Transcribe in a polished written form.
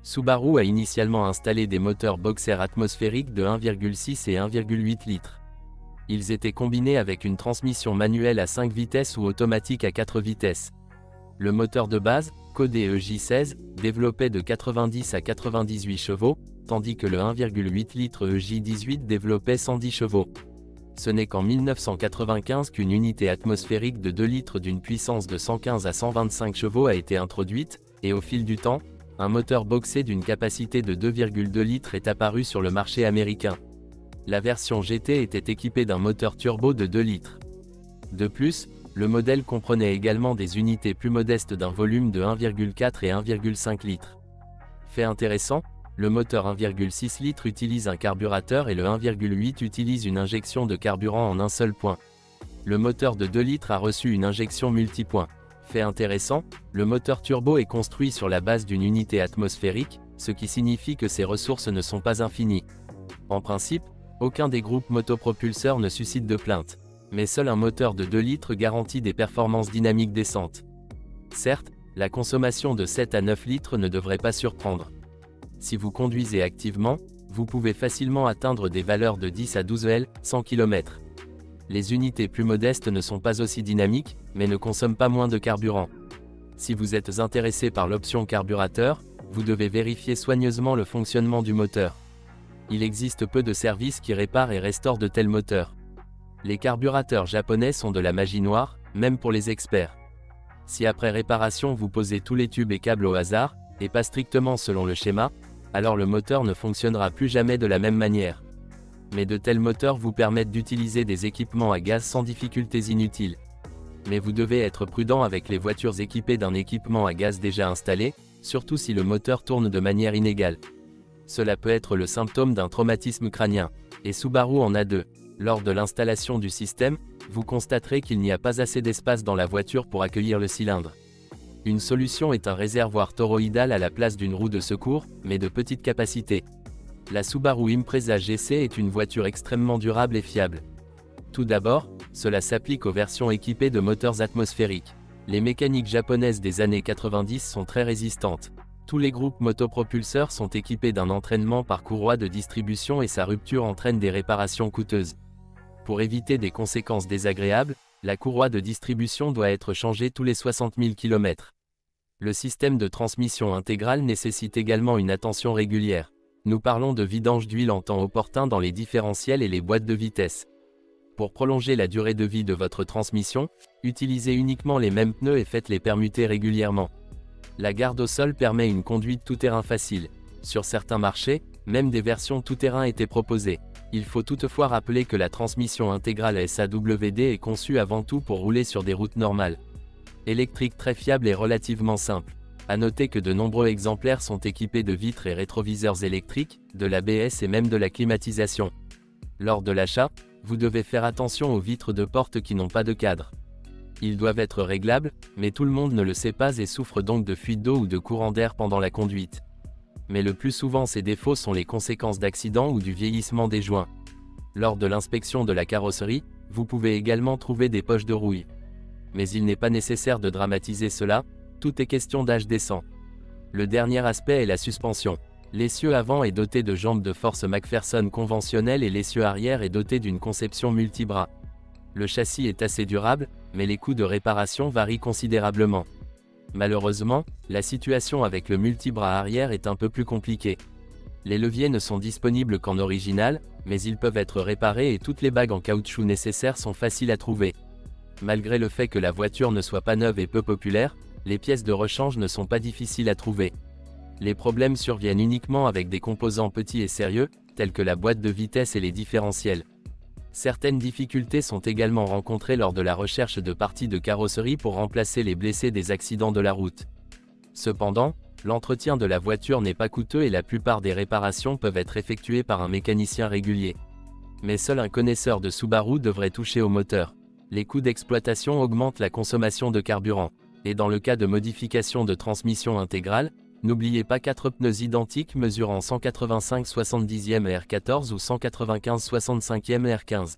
Subaru a initialement installé des moteurs boxer atmosphériques de 1,6 et 1,8 litres. Ils étaient combinés avec une transmission manuelle à 5 vitesses ou automatique à 4 vitesses. Le moteur de base, codé EJ16, développait de 90 à 98 chevaux, tandis que le 1,8 litres EJ18 développait 110 chevaux. Ce n'est qu'en 1995 qu'une unité atmosphérique de 2 litres d'une puissance de 115 à 125 chevaux a été introduite, et au fil du temps, un moteur boxé d'une capacité de 2,2 litres est apparu sur le marché américain. La version GT était équipée d'un moteur turbo de 2 litres. De plus, le modèle comprenait également des unités plus modestes d'un volume de 1,4 et 1,5 litres. Fait intéressant, le moteur 1,6 litres utilise un carburateur et le 1,8 utilise une injection de carburant en un seul point. Le moteur de 2 litres a reçu une injection multipoint. Fait intéressant, le moteur turbo est construit sur la base d'une unité atmosphérique, ce qui signifie que ses ressources ne sont pas infinies. En principe, aucun des groupes motopropulseurs ne suscite de plainte, mais seul un moteur de 2 litres garantit des performances dynamiques décentes. Certes, la consommation de 7 à 9 litres ne devrait pas surprendre. Si vous conduisez activement, vous pouvez facilement atteindre des valeurs de 10 à 12 L, 100 km. Les unités plus modestes ne sont pas aussi dynamiques, mais ne consomment pas moins de carburant. Si vous êtes intéressé par l'option carburateur, vous devez vérifier soigneusement le fonctionnement du moteur. Il existe peu de services qui réparent et restaurent de tels moteurs. Les carburateurs japonais sont de la magie noire, même pour les experts. Si après réparation vous posez tous les tubes et câbles au hasard, et pas strictement selon le schéma, alors le moteur ne fonctionnera plus jamais de la même manière. Mais de tels moteurs vous permettent d'utiliser des équipements à gaz sans difficultés inutiles. Mais vous devez être prudent avec les voitures équipées d'un équipement à gaz déjà installé, surtout si le moteur tourne de manière inégale. Cela peut être le symptôme d'un traumatisme crânien, et Subaru en a deux. Lors de l'installation du système, vous constaterez qu'il n'y a pas assez d'espace dans la voiture pour accueillir le cylindre. Une solution est un réservoir toroïdal à la place d'une roue de secours, mais de petite capacité. La Subaru Impreza GC est une voiture extrêmement durable et fiable. Tout d'abord, cela s'applique aux versions équipées de moteurs atmosphériques. Les mécaniques japonaises des années 90 sont très résistantes. Tous les groupes motopropulseurs sont équipés d'un entraînement par courroie de distribution et sa rupture entraîne des réparations coûteuses. Pour éviter des conséquences désagréables, la courroie de distribution doit être changée tous les 60 000 km. Le système de transmission intégrale nécessite également une attention régulière. Nous parlons de vidange d'huile en temps opportun dans les différentiels et les boîtes de vitesse. Pour prolonger la durée de vie de votre transmission, utilisez uniquement les mêmes pneus et faites-les permuter régulièrement. La garde au sol permet une conduite tout-terrain facile. Sur certains marchés, même des versions tout-terrain étaient proposées. Il faut toutefois rappeler que la transmission intégrale SAWD est conçue avant tout pour rouler sur des routes normales. Électrique très fiable et relativement simple. À noter que de nombreux exemplaires sont équipés de vitres et rétroviseurs électriques, de l'ABS et même de la climatisation. Lors de l'achat, vous devez faire attention aux vitres de porte qui n'ont pas de cadre. Ils doivent être réglables, mais tout le monde ne le sait pas et souffre donc de fuite d'eau ou de courant d'air pendant la conduite. Mais le plus souvent ces défauts sont les conséquences d'accidents ou du vieillissement des joints. Lors de l'inspection de la carrosserie, vous pouvez également trouver des poches de rouille. Mais il n'est pas nécessaire de dramatiser cela, tout est question d'âge décent. Le dernier aspect est la suspension. L'essieu avant est doté de jambes de force McPherson conventionnelles et l'essieu arrière est doté d'une conception multibras. Le châssis est assez durable, mais les coûts de réparation varient considérablement. Malheureusement, la situation avec le multibras arrière est un peu plus compliquée. Les leviers ne sont disponibles qu'en original, mais ils peuvent être réparés et toutes les bagues en caoutchouc nécessaires sont faciles à trouver. Malgré le fait que la voiture ne soit pas neuve et peu populaire, les pièces de rechange ne sont pas difficiles à trouver. Les problèmes surviennent uniquement avec des composants petits et sérieux, tels que la boîte de vitesse et les différentiels. Certaines difficultés sont également rencontrées lors de la recherche de parties de carrosserie pour remplacer les blessés des accidents de la route. Cependant, l'entretien de la voiture n'est pas coûteux et la plupart des réparations peuvent être effectuées par un mécanicien régulier. Mais seul un connaisseur de Subaru devrait toucher au moteur. Les coûts d'exploitation augmentent la consommation de carburant. Et dans le cas de modification de transmission intégrale, n'oubliez pas 4 pneus identiques mesurant 185/70e R14 ou 195/65e R15.